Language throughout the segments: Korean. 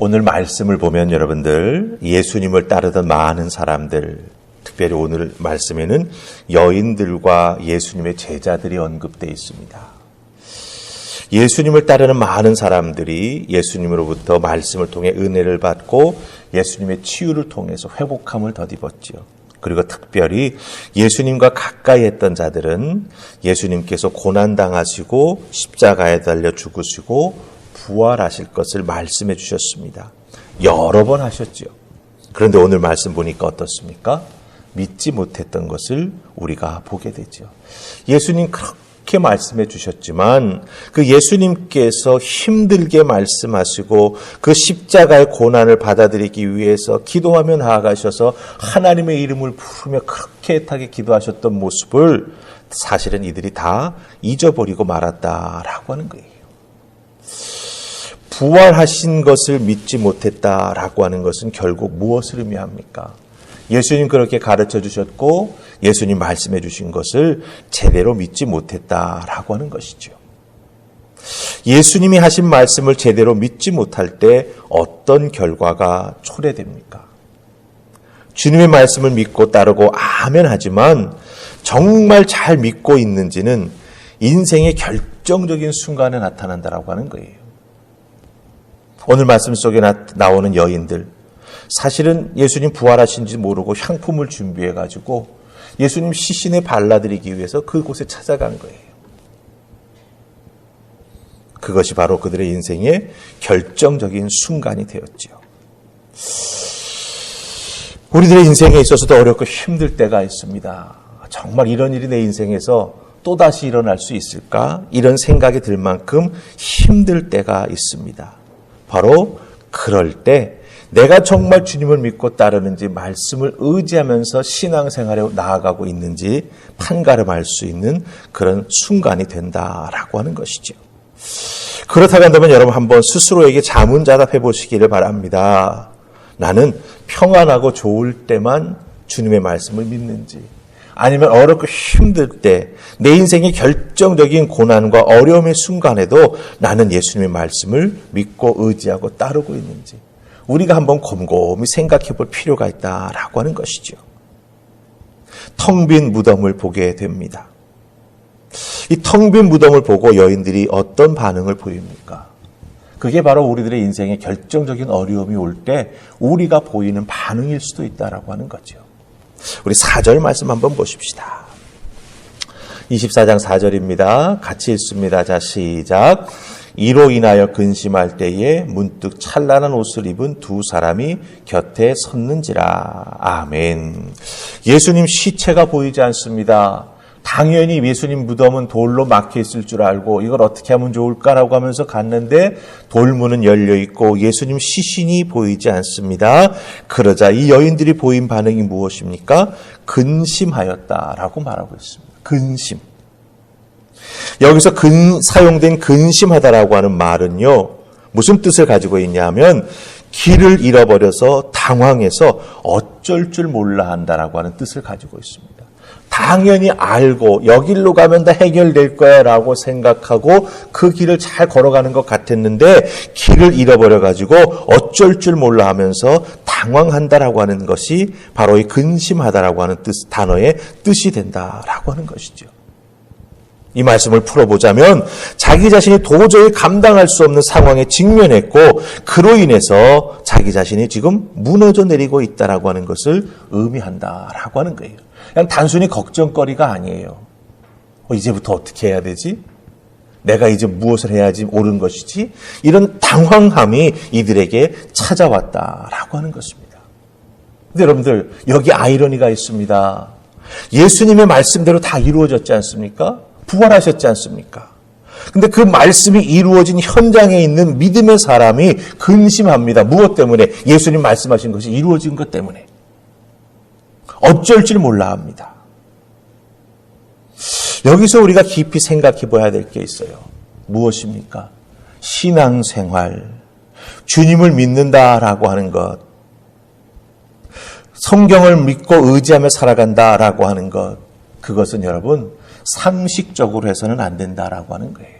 오늘 말씀을 보면 여러분들 예수님을 따르던 많은 사람들, 특별히 오늘 말씀에는 여인들과 예수님의 제자들이 언급되어 있습니다. 예수님을 따르는 많은 사람들이 예수님으로부터 말씀을 통해 은혜를 받고 예수님의 치유를 통해서 회복함을 덧입었지요. 그리고 특별히 예수님과 가까이 했던 자들은 예수님께서 고난당하시고 십자가에 달려 죽으시고 부활하실 것을 말씀해 주셨습니다. 여러 번 하셨죠. 그런데 오늘 말씀 보니까 어떻습니까? 믿지 못했던 것을 우리가 보게 되죠. 예수님 그렇게 말씀해 주셨지만 그 예수님께서 힘들게 말씀하시고 그 십자가의 고난을 받아들이기 위해서 기도하며 나아가셔서 하나님의 이름을 부르며 그렇게 애타게 기도하셨던 모습을 사실은 이들이 다 잊어버리고 말았다라고 하는 거예요. 부활하신 것을 믿지 못했다라고 하는 것은 결국 무엇을 의미합니까? 예수님 그렇게 가르쳐 주셨고 예수님 말씀해 주신 것을 제대로 믿지 못했다라고 하는 것이죠. 예수님이 하신 말씀을 제대로 믿지 못할 때 어떤 결과가 초래됩니까? 주님의 말씀을 믿고 따르고 아멘 하지만 정말 잘 믿고 있는지는 인생의 결정적인 순간에 나타난다라고 하는 거예요. 오늘 말씀 속에 나오는 여인들, 사실은 예수님 부활하신지 모르고 향품을 준비해가지고 예수님 시신에 발라드리기 위해서 그곳에 찾아간 거예요. 그것이 바로 그들의 인생의 결정적인 순간이 되었지요. 우리들의 인생에 있어서도 어렵고 힘들 때가 있습니다. 정말 이런 일이 내 인생에서 또다시 일어날 수 있을까? 이런 생각이 들 만큼 힘들 때가 있습니다. 바로 그럴 때 내가 정말 주님을 믿고 따르는지 말씀을 의지하면서 신앙생활에 나아가고 있는지 판가름할 수 있는 그런 순간이 된다라고 하는 것이죠. 그렇다고 한다면 여러분 한번 스스로에게 자문자답해 보시기를 바랍니다. 나는 평안하고 좋을 때만 주님의 말씀을 믿는지 아니면 어렵고 힘들 때 내 인생의 결정적인 고난과 어려움의 순간에도 나는 예수님의 말씀을 믿고 의지하고 따르고 있는지 우리가 한번 곰곰이 생각해 볼 필요가 있다라고 하는 것이죠. 텅 빈 무덤을 보게 됩니다. 이 텅 빈 무덤을 보고 여인들이 어떤 반응을 보입니까? 그게 바로 우리들의 인생의 결정적인 어려움이 올 때 우리가 보이는 반응일 수도 있다라고 하는 거죠. 우리 4절 말씀 한번 보십시다. 24장 4절입니다. 같이 읽습니다. 자, 시작. 이로 인하여 근심할 때에 문득 찬란한 옷을 입은 두 사람이 곁에 섰는지라. 아멘. 예수님 시체가 보이지 않습니다. 당연히 예수님 무덤은 돌로 막혀 있을 줄 알고 이걸 어떻게 하면 좋을까라고 하면서 갔는데 돌문은 열려 있고 예수님 시신이 보이지 않습니다. 그러자 이 여인들이 보인 반응이 무엇입니까? 근심하였다라고 말하고 있습니다. 근심. 여기서 사용된 근심하다라고 하는 말은요, 무슨 뜻을 가지고 있냐면 길을 잃어버려서 당황해서 어쩔 줄 몰라 한다라고 하는 뜻을 가지고 있습니다. 당연히 알고 여기로 가면 다 해결될 거야 라고 생각하고 그 길을 잘 걸어가는 것 같았는데 길을 잃어버려가지고 어쩔 줄 몰라 하면서 당황한다라고 하는 것이 바로 이 근심하다라고 하는 단어의 뜻이 된다라고 하는 것이죠. 이 말씀을 풀어보자면 자기 자신이 도저히 감당할 수 없는 상황에 직면했고 그로 인해서 자기 자신이 지금 무너져 내리고 있다라고 하는 것을 의미한다라고 하는 거예요. 그냥 단순히 걱정거리가 아니에요. 이제부터 어떻게 해야 되지? 내가 이제 무엇을 해야지 옳은 것이지? 이런 당황함이 이들에게 찾아왔다라고 하는 것입니다. 근데 여러분들 여기 아이러니가 있습니다. 예수님의 말씀대로 다 이루어졌지 않습니까? 부활하셨지 않습니까? 근데 그 말씀이 이루어진 현장에 있는 믿음의 사람이 근심합니다. 무엇 때문에? 예수님 말씀하신 것이 이루어진 것 때문에. 어쩔 줄 몰라 합니다. 여기서 우리가 깊이 생각해 봐야 될 게 있어요. 무엇입니까? 신앙생활, 주님을 믿는다라고 하는 것, 성경을 믿고 의지하며 살아간다라고 하는 것, 그것은 여러분 상식적으로 해서는 안 된다라고 하는 거예요.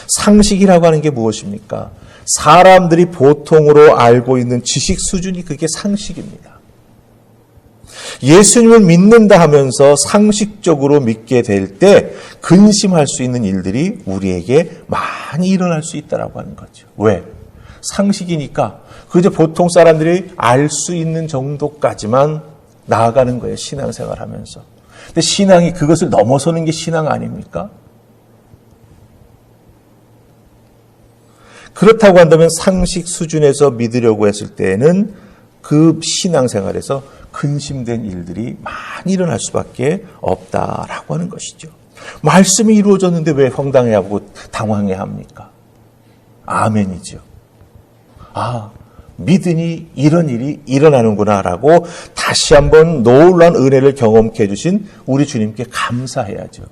상식이라고 하는 게 무엇입니까? 사람들이 보통으로 알고 있는 지식 수준이 그게 상식입니다. 예수님을 믿는다 하면서 상식적으로 믿게 될 때 근심할 수 있는 일들이 우리에게 많이 일어날 수 있다고 하는 거죠. 왜? 상식이니까 그저 보통 사람들이 알 수 있는 정도까지만 나아가는 거예요. 신앙생활 하면서. 근데 신앙이 그것을 넘어서는 게 신앙 아닙니까? 그렇다고 한다면 상식 수준에서 믿으려고 했을 때에는 그 신앙생활에서 근심된 일들이 많이 일어날 수밖에 없다라고 하는 것이죠. 말씀이 이루어졌는데 왜 황당해하고 당황해야 합니까? 아멘이죠. 아, 믿으니 이런 일이 일어나는구나라고 다시 한번 놀라운 은혜를 경험케 해주신 우리 주님께 감사해야죠.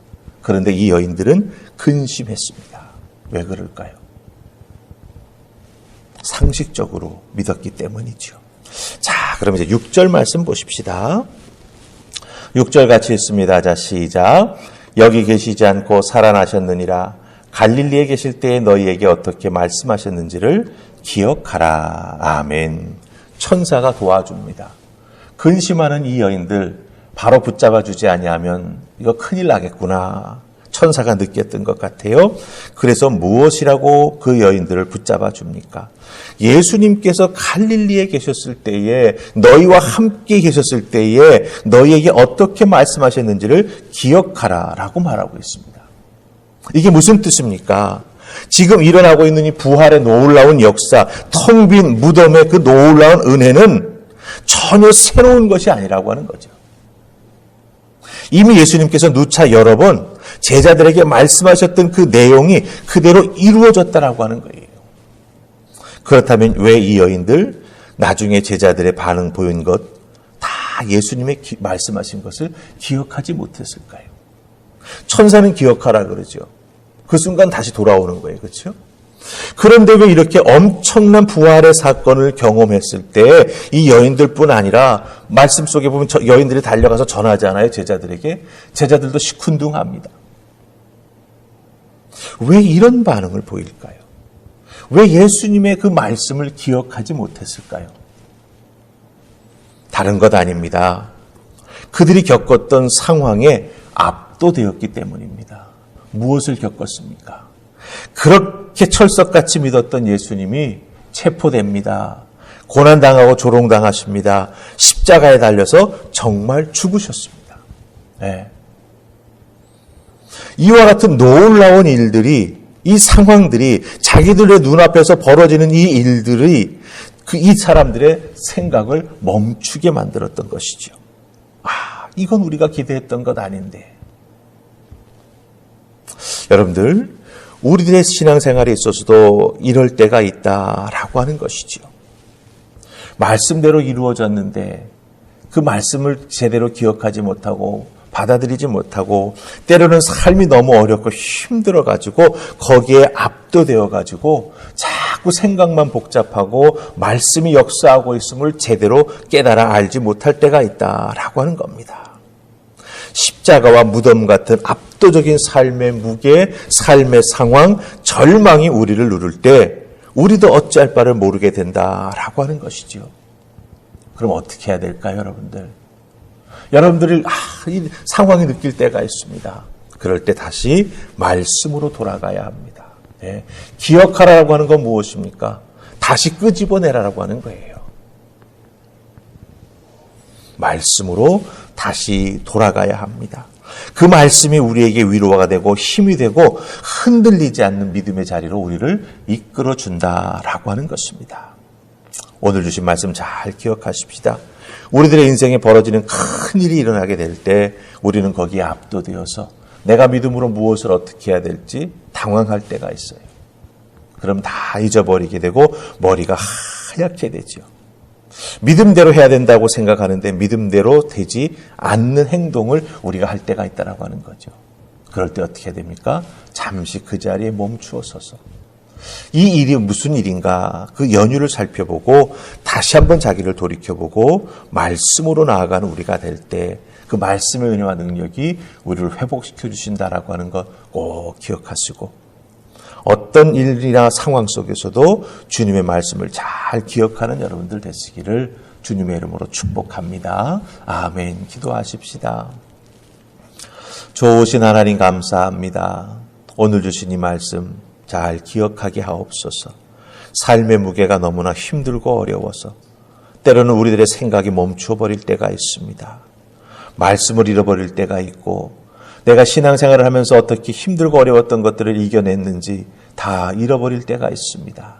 그런데 이 여인들은 근심했습니다. 왜 그럴까요? 상식적으로 믿었기 때문이죠. 자, 그럼 이제 6절 말씀 보십시다. 6절 같이 읽습니다. 자, 시작. 여기 계시지 않고 살아나셨느니라. 갈릴리에 계실 때에 너희에게 어떻게 말씀하셨는지를 기억하라. 아멘. 천사가 도와줍니다. 근심하는 이 여인들 바로 붙잡아 주지 아니하면 이거 큰일 나겠구나. 천사가 느꼈던 것 같아요. 그래서 무엇이라고 그 여인들을 붙잡아 줍니까? 예수님께서 갈릴리에 계셨을 때에 너희와 함께 계셨을 때에 너희에게 어떻게 말씀하셨는지를 기억하라 라고 말하고 있습니다. 이게 무슨 뜻입니까? 지금 일어나고 있는 이 부활의 놀라운 역사, 텅 빈 무덤의 그 놀라운 은혜는 전혀 새로운 것이 아니라고 하는 거죠. 이미 예수님께서 누차 여러 번 제자들에게 말씀하셨던 그 내용이 그대로 이루어졌다라고 하는 거예요. 그렇다면 왜 이 여인들 나중에 제자들의 반응 보인 것 다 예수님의 말씀하신 것을 기억하지 못했을까요? 천사는 기억하라 그러죠. 그 순간 다시 돌아오는 거예요. 그렇죠? 그런데 왜 이렇게 엄청난 부활의 사건을 경험했을 때 이 여인들뿐 아니라 말씀 속에 보면 여인들이 달려가서 전하잖아요. 제자들에게. 제자들도 시큰둥합니다. 왜 이런 반응을 보일까요? 왜 예수님의 그 말씀을 기억하지 못했을까요? 다른 것 아닙니다. 그들이 겪었던 상황에 압도되었기 때문입니다. 무엇을 겪었습니까? 그렇게 철석같이 믿었던 예수님이 체포됩니다. 고난당하고 조롱당하십니다. 십자가에 달려서 정말 죽으셨습니다. 네. 이와 같은 놀라운 일들이, 이 상황들이 자기들의 눈앞에서 벌어지는 이 일들이 이 사람들의 생각을 멈추게 만들었던 것이죠. 아, 이건 우리가 기대했던 것 아닌데. 여러분들, 우리들의 신앙생활에 있어서도 이럴 때가 있다라고 하는 것이죠. 말씀대로 이루어졌는데 그 말씀을 제대로 기억하지 못하고 받아들이지 못하고 때로는 삶이 너무 어렵고 힘들어가지고 거기에 압도되어가지고 자꾸 생각만 복잡하고 말씀이 역사하고 있음을 제대로 깨달아 알지 못할 때가 있다라고 하는 겁니다. 십자가와 무덤 같은 압도적인 삶의 무게, 삶의 상황, 절망이 우리를 누를 때 우리도 어찌할 바를 모르게 된다라고 하는 것이죠. 그럼 어떻게 해야 될까요, 여러분들? 여러분들이 이 상황이 느낄 때가 있습니다. 그럴 때 다시 말씀으로 돌아가야 합니다. 네. 기억하라고 하는 건 무엇입니까? 다시 끄집어내라라고 하는 거예요. 말씀으로 다시 돌아가야 합니다. 그 말씀이 우리에게 위로가 되고 힘이 되고 흔들리지 않는 믿음의 자리로 우리를 이끌어 준다라고 하는 것입니다. 오늘 주신 말씀 잘 기억하십시다. 우리들의 인생에 벌어지는 큰 일이 일어나게 될 때 우리는 거기에 압도되어서 내가 믿음으로 무엇을 어떻게 해야 될지 당황할 때가 있어요. 그럼 다 잊어버리게 되고 머리가 하얗게 되죠. 믿음대로 해야 된다고 생각하는데 믿음대로 되지 않는 행동을 우리가 할 때가 있다라고 하는 거죠. 그럴 때 어떻게 해야 됩니까? 잠시 그 자리에 멈추어 서서 이 일이 무슨 일인가 그 연유를 살펴보고 다시 한번 자기를 돌이켜보고 말씀으로 나아가는 우리가 될 때 그 말씀의 은혜와 능력이 우리를 회복시켜 주신다라고 하는 것 꼭 기억하시고 어떤 일이나 상황 속에서도 주님의 말씀을 잘 기억하는 여러분들 되시기를 주님의 이름으로 축복합니다. 아멘. 기도하십시다. 좋으신 하나님 감사합니다. 오늘 주신 이 말씀 잘 기억하게 하옵소서. 삶의 무게가 너무나 힘들고 어려워서 때로는 우리들의 생각이 멈춰버릴 때가 있습니다. 말씀을 잃어버릴 때가 있고 내가 신앙생활을 하면서 어떻게 힘들고 어려웠던 것들을 이겨냈는지 다 잃어버릴 때가 있습니다.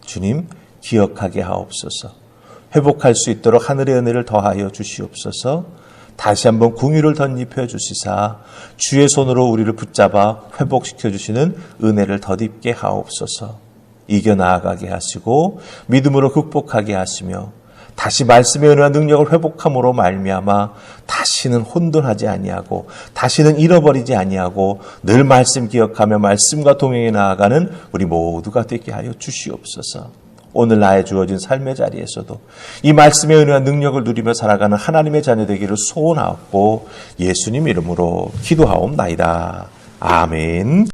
주님 기억하게 하옵소서. 회복할 수 있도록 하늘의 은혜를 더하여 주시옵소서. 다시 한번 긍휼을 덧입혀 주시사 주의 손으로 우리를 붙잡아 회복시켜 주시는 은혜를 덧입게 하옵소서. 이겨나가게 하시고 믿음으로 극복하게 하시며 다시 말씀의 은혜와 능력을 회복함으로 말미암아 다시는 혼돈하지 아니하고 다시는 잃어버리지 아니하고 늘 말씀 기억하며 말씀과 동행해 나아가는 우리 모두가 되게 하여 주시옵소서. 오늘 나의 주어진 삶의 자리에서도 이 말씀의 은혜와 능력을 누리며 살아가는 하나님의 자녀 되기를 소원하옵고 예수님 이름으로 기도하옵나이다. 아멘.